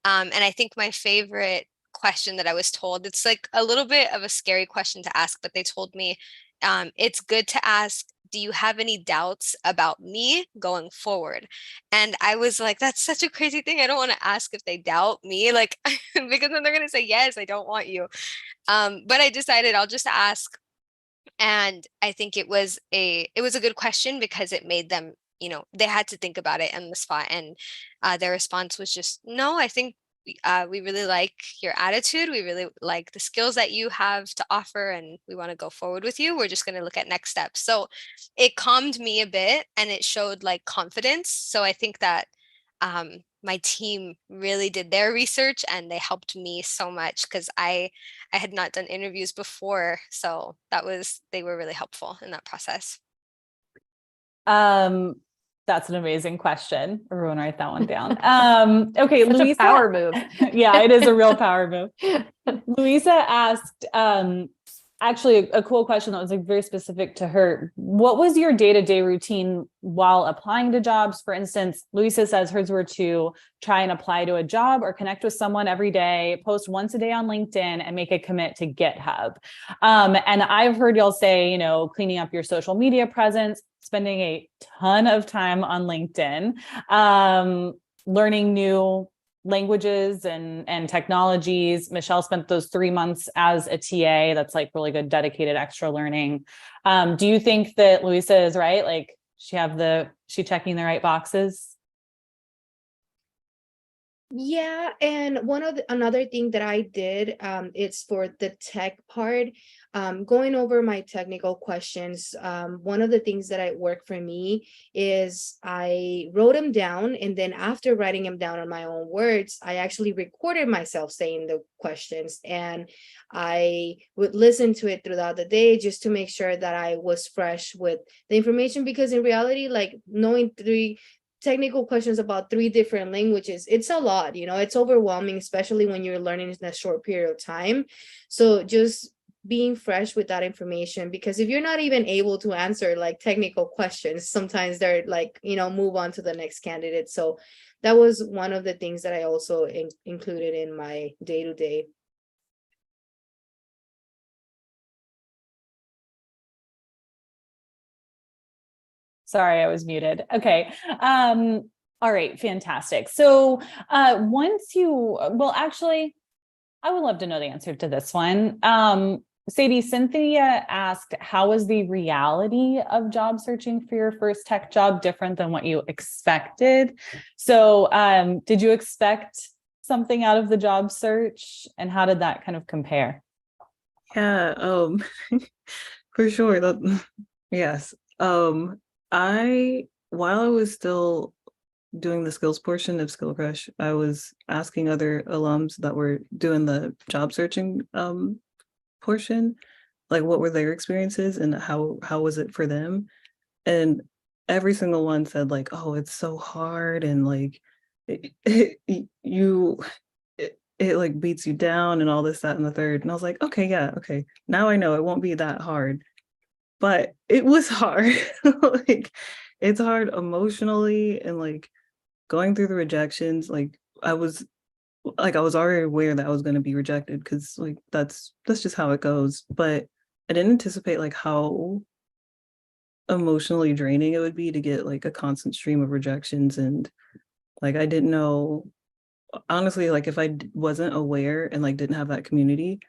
Speaker 5: And I think my favorite question that I was told, it's like a little bit of a scary question to ask, but they told me, it's good to ask, do you have any doubts about me going forward? And I was like, that's such a crazy thing. I don't want to ask if they doubt me, like, because then they're going to say, yes, I don't want you. But I decided I'll just ask. And I think it was a good question because it made them, you know, they had to think about it on the spot. And their response was just, no, I think we really like your attitude. We really like the skills that you have to offer, and we want to go forward with you. We're just going to look at next steps. So it calmed me a bit and it showed like confidence. So I think that my team really did their research and they helped me so much because I had not done interviews before. So they were really helpful in that process.
Speaker 1: That's an amazing question. Everyone write that one down. Okay,
Speaker 2: Such
Speaker 1: Louisa,
Speaker 2: a power move.
Speaker 1: Yeah, it is a real power move. Louisa asked, actually a cool question that was like very specific to her. What was your day-to-day routine while applying to jobs? For instance, Louisa says hers were to try and apply to a job or connect with someone every day, post once a day on LinkedIn, and make a commit to GitHub. And I've heard y'all say, you know, cleaning up your social media presence, spending a ton of time on LinkedIn, learning new languages and technologies. Michelle spent those 3 months as a TA. That's like really good, dedicated extra learning. Do you think that Louisa is right? Like she checking the right boxes?
Speaker 3: Yeah, and another thing that I did, it's for the tech part, going over my technical questions. One of the things that I work for me is I wrote them down, and then after writing them down in my own words, I actually recorded myself saying the questions, and I would listen to it throughout the day just to make sure that I was fresh with the information, because in reality, like knowing three technical questions about 3 different languages, it's a lot, you know, it's overwhelming, especially when you're learning in a short period of time. So just being fresh with that information, because if you're not even able to answer like technical questions, sometimes they're like, you know, move on to the next candidate. So that was one of the things that I also included in my day-to-day.
Speaker 1: Sorry, I was muted. Okay. All right, fantastic. So actually, I would love to know the answer to this one. Sadie, Cynthia asked, how was the reality of job searching for your first tech job different than what you expected? So did you expect something out of the job search, and how did that kind of compare?
Speaker 6: Yeah, for sure. Yes. While I was still doing the skills portion of Skill Crush, I was asking other alums that were doing the job searching portion, like what were their experiences and how was it for them? And every single one said like, oh, it's so hard, and like it like beats you down and all this, that, and the third. And I was like, okay, yeah, okay. Now I know it won't be that hard. But it was hard. Like it's hard emotionally, and like going through the rejections, like I was already aware that I was going to be rejected, because like that's just how it goes. But I didn't anticipate like how emotionally draining it would be to get like a constant stream of rejections. And like I didn't know, honestly, like if I wasn't aware and like didn't have that community,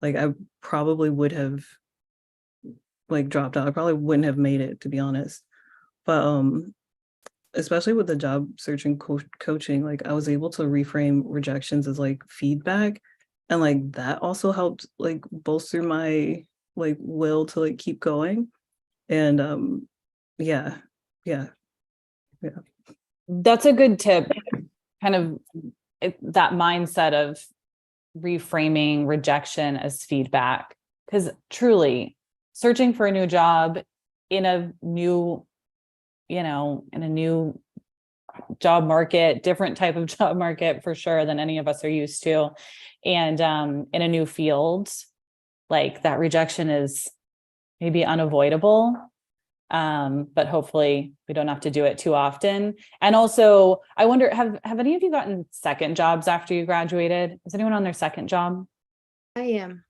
Speaker 6: like I probably would have like dropped out. I probably wouldn't have made it, to be honest. But especially with the job searching coaching, like I was able to reframe rejections as like feedback, and like that also helped like bolster my like will to like keep going. And yeah, yeah, yeah.
Speaker 1: That's a good tip, kind of that mindset of reframing rejection as feedback. Because truly, searching for a new job in a new, in a new job market, different type of job market for sure than any of us are used to. And in a new field, like that rejection is maybe unavoidable. But hopefully we don't have to do it too often. And also, I wonder, have any of you gotten second jobs after you graduated? Is anyone on their second job?
Speaker 3: I am.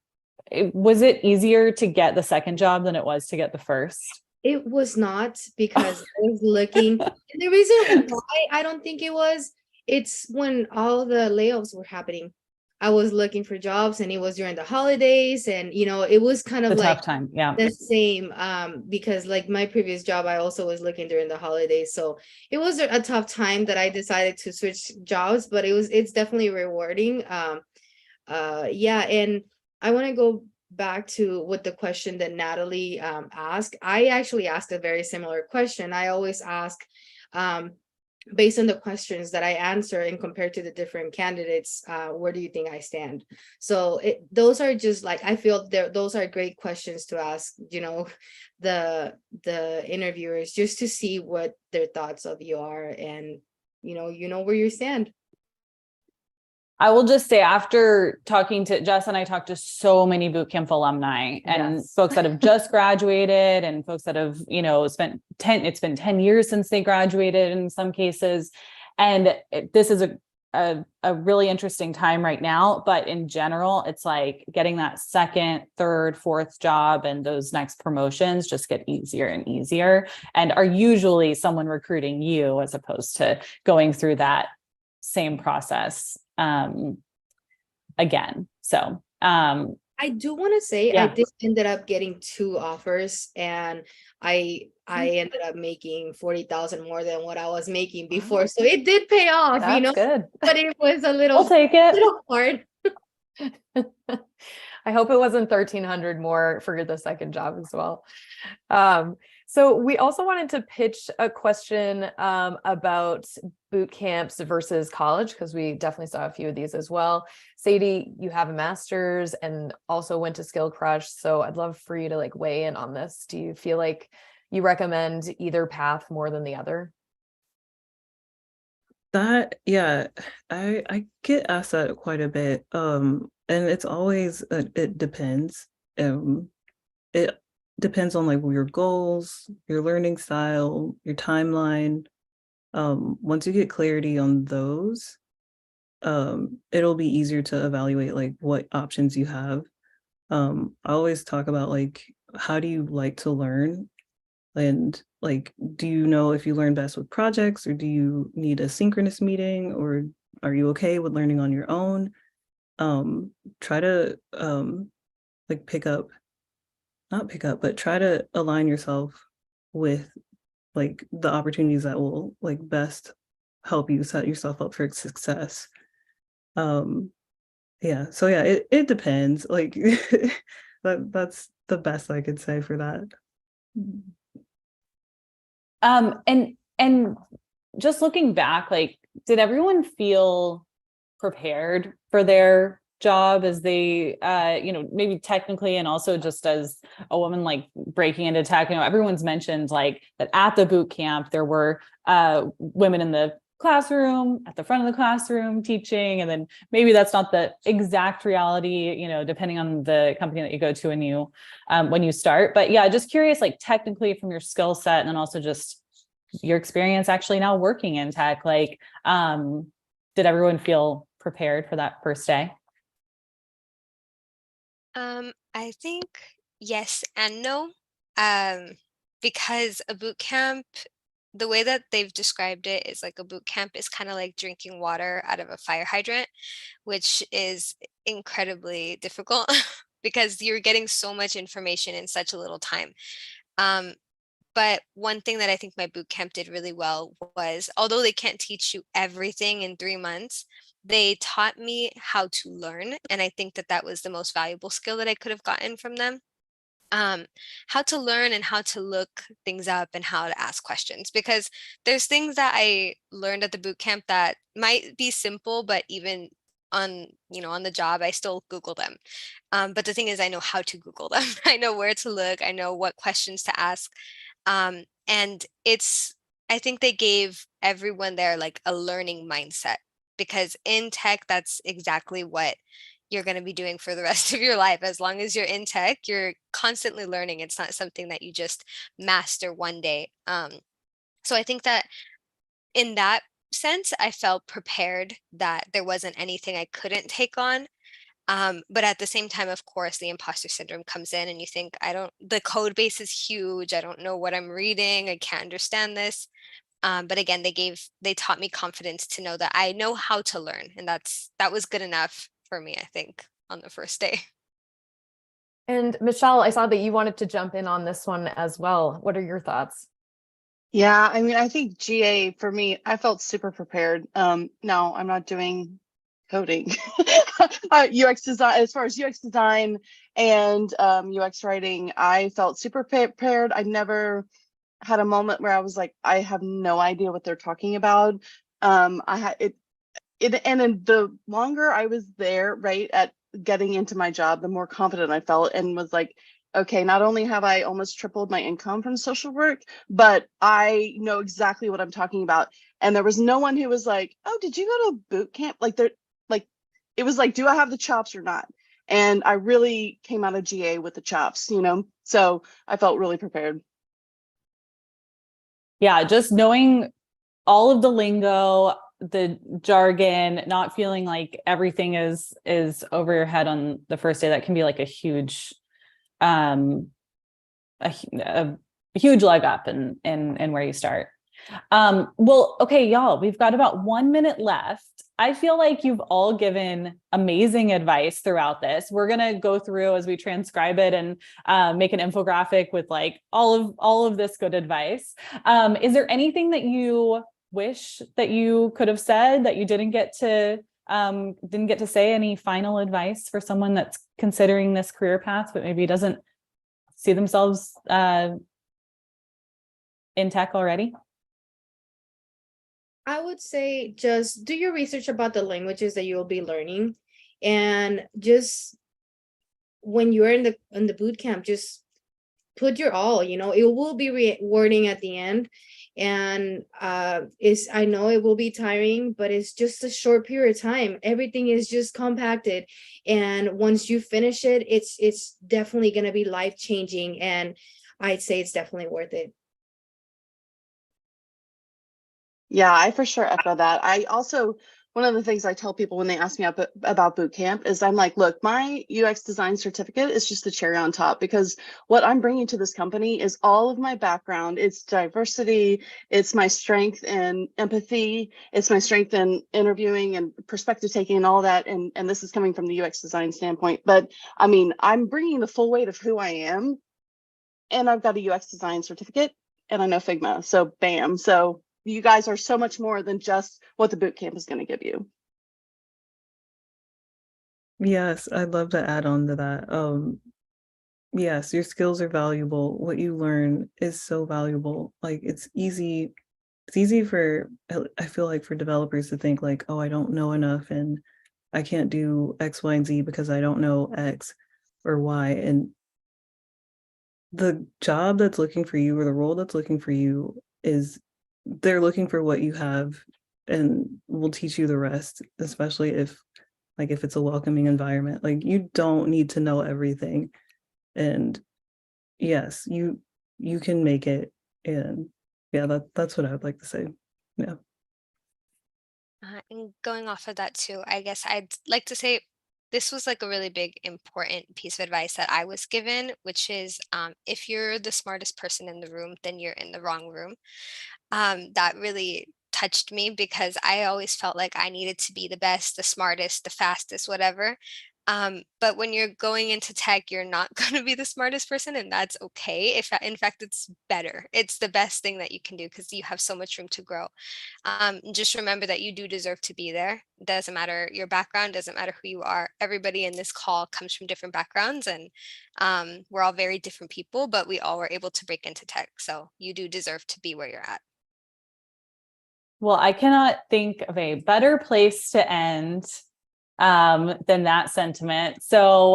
Speaker 1: Was it easier to get the second job than it was to get the first?
Speaker 3: It was not, because I was looking. And the reason why I don't think it was, it's when all the layoffs were happening. I was looking for jobs and it was during the holidays, and it was kind
Speaker 1: The
Speaker 3: of like
Speaker 1: tough time, yeah.
Speaker 3: the same, because like my previous job, I also was looking during the holidays. So it was a tough time that I decided to switch jobs, but it's definitely rewarding. Yeah, and I want to go back to what the question that Natalie asked. I actually asked a very similar question. I always ask, based on the questions that I answer and compared to the different candidates, where do you think I stand? So those are just like, I feel those are great questions to ask, the interviewers, just to see what their thoughts of you are, and where you stand.
Speaker 1: I will just say, after talking to Jess, and I talked to so many bootcamp alumni and folks that have just graduated and folks that have, it's been 10 years since they graduated in some cases. And this is a really interesting time right now, but in general, it's like getting that second, third, fourth job and those next promotions just get easier and easier, and are usually someone recruiting you as opposed to going through that same process again. So
Speaker 3: I do want to say,
Speaker 1: yeah.
Speaker 3: I did ended up getting 2 offers, and I ended up making 40,000 more than what I was making before. So it did pay off,
Speaker 2: That's good.
Speaker 3: but it was a little,
Speaker 1: We'll take it.
Speaker 3: little hard.
Speaker 2: I hope it wasn't 1,300 more for the second job as well. So we also wanted to pitch a question about boot camps versus college, because we definitely saw a few of these as well. Sadie, you have a master's and also went to Skill Crush. So I'd love for you to like weigh in on this. Do you feel like you recommend either path more than the other?
Speaker 6: Yeah, I get asked that quite a bit. And it's always it depends. It depends on like your goals, your learning style, your timeline. Once you get clarity on those, it'll be easier to evaluate like what options you have. I always talk about like, how do you like to learn? And like, do you know if you learn best with projects, or do you need a synchronous meeting, or are you okay with learning on your own? Try to like not pick up, but try to align yourself with like the opportunities that will like best help you set yourself up for success. Yeah, so yeah, it depends. Like that's the best I could say for that.
Speaker 1: And just looking back, like, did everyone feel prepared for their job as they maybe technically, and also just as a woman like breaking into tech? Everyone's mentioned like that at the boot camp there were women in the classroom, at the front of the classroom teaching, and then maybe that's not the exact reality, depending on the company that you go to when you start. But yeah, just curious, like technically from your skill set, and then also just your experience actually now working in tech, like did everyone feel prepared for that first day?
Speaker 5: I think yes and no. Um, because a boot camp, the way that they've described it is like a boot camp is kind of like drinking water out of a fire hydrant, which is incredibly difficult because you're getting so much information in such a little time. Um, but one thing that I think my boot camp did really well was, although they can't teach you everything in 3 months, they taught me how to learn. And I think that that was the most valuable skill that I could have gotten from them. um, how to learn and how to look things up and how to ask questions, because there's things that I learned at the boot camp that might be simple, but even on on the job I still Google them. But the thing is, I know how to Google them. I know where to look. I know what questions to ask. And I think they gave everyone there like a learning mindset, because in tech, that's exactly what you're going to be doing for the rest of your life. As long as you're in tech, you're constantly learning. It's not something that you just master one day. So I think that in that sense, I felt prepared that there wasn't anything I couldn't take on. But at the same time, of course, the imposter syndrome comes in and you think, the code base is huge. I don't know what I'm reading. I can't understand this. But again, they taught me confidence to know that I know how to learn. And that was good enough for me, I think, on the first day.
Speaker 2: And Michelle, I saw that you wanted to jump in on this one as well. What are your thoughts?
Speaker 4: Yeah, I mean, I think GA for me, I felt super prepared. No, I'm not doing coding. UX design, as far as UX design and UX writing, I felt super prepared. I never had a moment where I was like, I have no idea what they're talking about. I had it, and then the longer I was there, right, at getting into my job, the more confident I felt, and was like, okay, not only have I almost tripled my income from social work, but I know exactly what I'm talking about. And there was no one who was like, oh, did you go to boot camp? Like it was like, do I have the chops or not? And I really came out of GA with the chops, so I felt really prepared.
Speaker 1: Yeah, just knowing all of the lingo, the jargon, not feeling like everything is over your head on the first day. That can be like a huge a huge leg up in where you start. Well, okay, y'all, we've got about 1 minute left. I feel like you've all given amazing advice throughout this. We're going to go through as we transcribe it and make an infographic with like all of this good advice. Is there anything that you wish that you could have said that you didn't get to say? Any final advice for someone that's considering this career path, but maybe doesn't see themselves in tech already?
Speaker 3: I would say just do your research about the languages that you'll be learning, and just when you're in the boot camp, just put your all. It will be rewarding at the end, and I know it will be tiring, but it's just a short period of time. Everything is just compacted, and once you finish it, it's definitely going to be life-changing, and I'd say it's definitely worth it.
Speaker 4: Yeah, I for sure echo that. I also, one of the things I tell people when they ask me about boot camp is I'm like, look, my UX design certificate is just the cherry on top, because what I'm bringing to this company is all of my background. It's diversity. It's my strength in empathy. It's my strength in interviewing and perspective taking and all that. And this is coming from the UX design standpoint. But I mean, I'm bringing the full weight of who I am, and I've got a UX design certificate and I know Figma. So bam. So you guys are so much more than just what the boot camp is going to give you.
Speaker 6: Yes, I'd love to add on to that. Yes, your skills are valuable. What you learn is so valuable. Like it's easy for, I feel like, for developers to think like, oh, I don't know enough and I can't do X, Y, and Z because I don't know X or Y. And the job that's looking for you, or the role that's looking for you, they're looking for what you have and will teach you the rest, especially if it's a welcoming environment. Like you don't need to know everything. And yes, you can make it. And yeah, that's what I would like to say. Yeah.
Speaker 5: And going off of that too, I guess I'd like to say this was like a really big important piece of advice that I was given, which is if you're the smartest person in the room, then you're in the wrong room. That really touched me because I always felt like I needed to be the best, the smartest, the fastest, whatever. But when you're going into tech, you're not going to be the smartest person, and that's okay. If in fact, it's better. It's the best thing that you can do because you have so much room to grow. Just remember that you do deserve to be there. Doesn't matter your background, doesn't matter who you are. Everybody in this call comes from different backgrounds, and we're all very different people, but we all were able to break into tech. So you do deserve to be where you're at.
Speaker 1: Well, I cannot think of a better place to end than that sentiment. So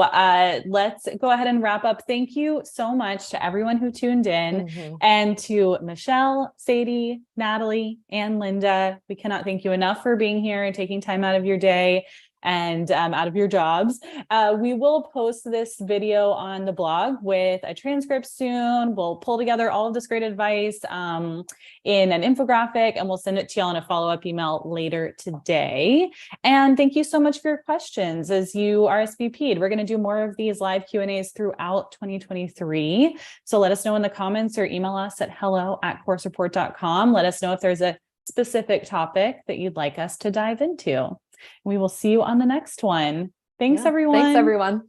Speaker 1: let's go ahead and wrap up. Thank you so much to everyone who tuned in, and to Michelle, Sadie, Natalie, and Linda. We cannot thank you enough for being here and taking time out of your day and out of your jobs. We will post this video on the blog with a transcript soon. We'll pull together all of this great advice in an infographic, and we'll send it to you on a follow-up email later today. And thank you so much for your questions as you RSVP'd. We're going to do more of these live Q&As throughout 2023. So let us know in the comments or email us at hello@coursereport.com. Let us know if there's a specific topic that you'd like us to dive into. We will see you on the next one. Thanks, everyone.
Speaker 2: Thanks, everyone.